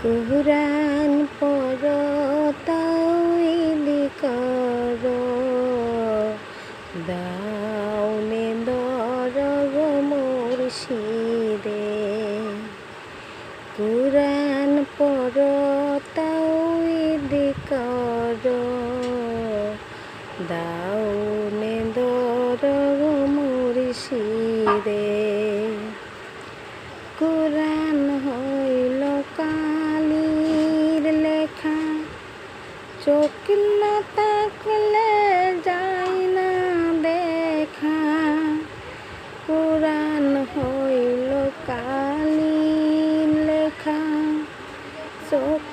কুরআন পড়ো তাওহীদ করো, দাও দরগ মুর্শিদে। কুরআন পড়ো তাওহীদ করো, দাও দরগ মুর্শিদে। কুরআন হইল কালির লেখা, চোখ না তাকলে যায় না দেখা। কুরআন হইল কালির লেখা, চোখ